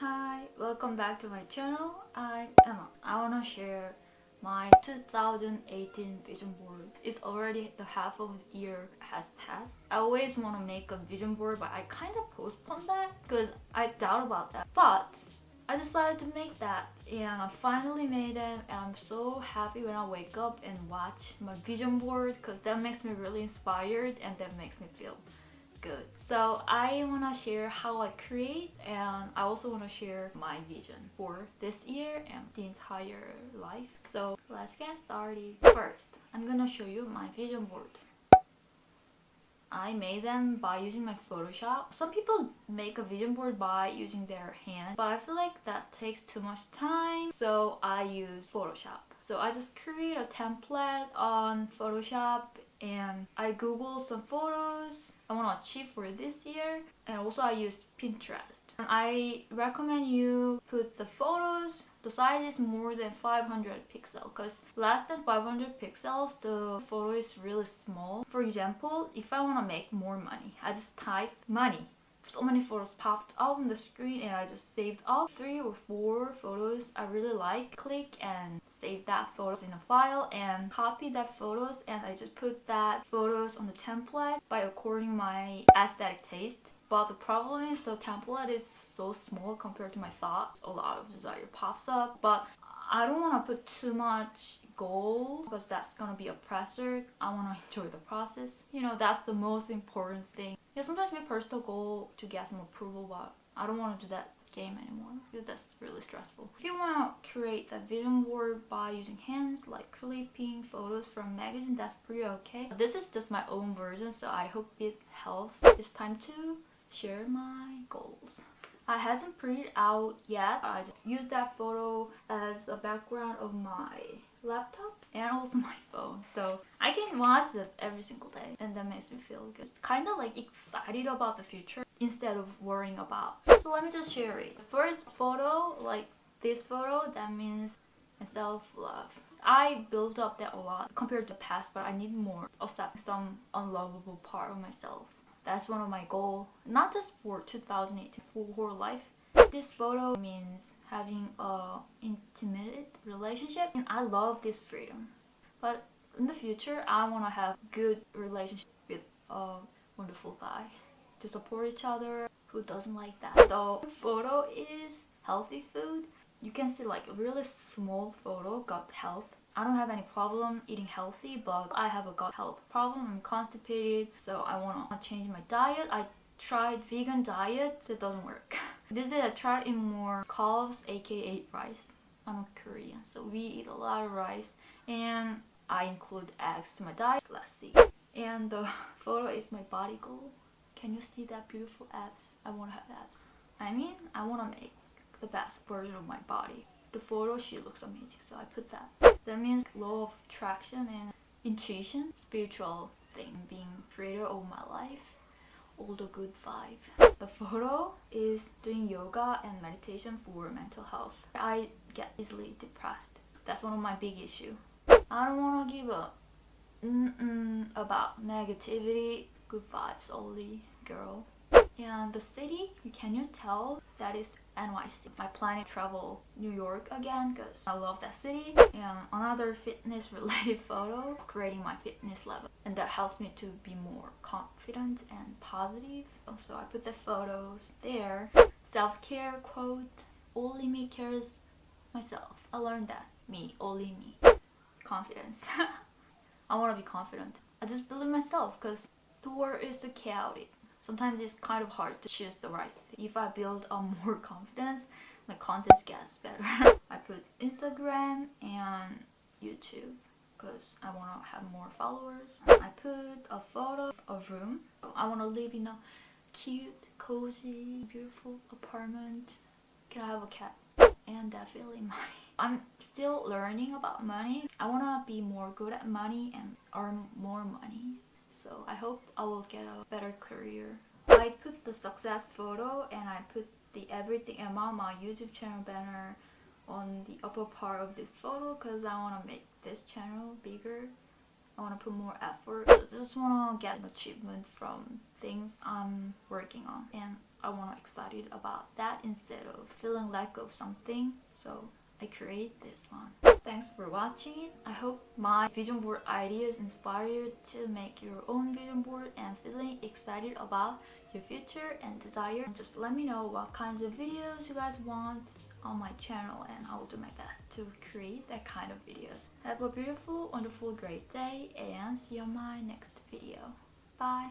Hi, welcome back to my channel. I'm Emma. I wanna share my 2018 vision board. It's already the half of the year has passed. I always wanna make a vision board, but I kind of postponed that because I doubt about that. But I decided to make that and I finally made it, and I'm so happy when I wake up and watch my vision board because that makes me really inspired and that makes me feel good. So I want to share how I create, and I also want to share my vision for this year and the entire life. So let's get started. First, I'm gonna show you my vision board. I made them by using my Photoshop. Some people make a vision board by using their hand, but I feel like that takes too much time, so I use Photoshop. So I just create a template on Photoshop and I Google some photos I want to achieve for this year, and also I used Pinterest. And I recommend you put the photos, the size is more than 500 pixels, because less than 500 pixels the photo is really small. For example, if I want to make more money, I just type money. So many photos popped up on the screen and I just saved up 3 or 4 photos I really like. Click and save that photos in a file and copy that photos, and I just put that photos on the template by according my aesthetic taste. But the problem is the template is so small compared to my thoughts. A lot of desire pops up, but I don't want to put too much goal because that's gonna be a pressure. I want to enjoy the process. You know, that's the most important thing. Yeah, sometimes my personal goal to get some approval, but I don't want to do that game anymore because that's really stressful. If you want to create that vision board by using hands, like clipping photos from magazine, that's pretty okay. This is just my own version, so I hope it helps. It's time to share my goals. I hasn't printed out yet. I just use that photo as a background of my laptop and also my phone, so I can watch that every single day, and that makes me feel good. Kind of like excited about the future instead of worrying about. So let me just share it. The first photo, like this photo, that means self-love. I built up that a lot compared to the past, but I need more. Accept some unlovable part of myself. That's one of my goals, not just for 2018, for whole life. This photo means having a intimate relationship, and I love this freedom. But in the future, I want to have good relationship with a wonderful guy to support each other. Who doesn't like that? So the photo is healthy food. You can see like a really small photo, gut health. I don't have any problem eating healthy, but I have a gut health problem. I'm constipated, so I want to change my diet. I tried vegan diet, it doesn't work. This is I tried in more carbs, aka rice. I'm a Korean, so we eat a lot of rice, and I include eggs to my diet. Let's see. And the photo is my body goal. Can you see that beautiful abs? I want to have abs. I mean, I want to make the best version of my body. The photo, she looks amazing, so I put that. That means law of attraction and intuition, spiritual thing, being creator of my life, all the good vibe. The photo is doing yoga and meditation for mental health. I get easily depressed. That's one of my big issues. I don't want to give a about negativity, good vibes only, girl. And the city, can you tell that is NYC? I plan to travel New York again because I love that city. And another fitness related photo, creating my fitness level, and that helps me to be more confident and positive. Also, I put the photos there. Self-care quote, only me cares myself. I learned that, me, only me. Confidence. I want to be confident. I just believe myself because the world is so chaotic. Sometimes it's kind of hard to choose the right thing. If I build more confidence, my content gets better. I put Instagram and YouTube because I want to have more followers. I put a photo of a room. I want to live in a cute, cozy, beautiful apartment. Can I have a cat? And definitely money. I'm still learning about money. I want to be more good at money and earn more money. So I hope I will get a better career. I put the success photo and I put the everything about my YouTube channel banner on the upper part of this photo because I want to make this channel bigger. I want to put more effort. I just want to get an achievement from things I'm working on. And I want to excited about that instead of feeling lack of something. So I create this one. Thanks for watching. I hope my vision board ideas inspire you to make your own vision board and feeling excited about your future and desire. Just let me know what kinds of videos you guys want on my channel and I will do my best to create that kind of videos. Have a beautiful, wonderful, great day and see you on my next video. Bye!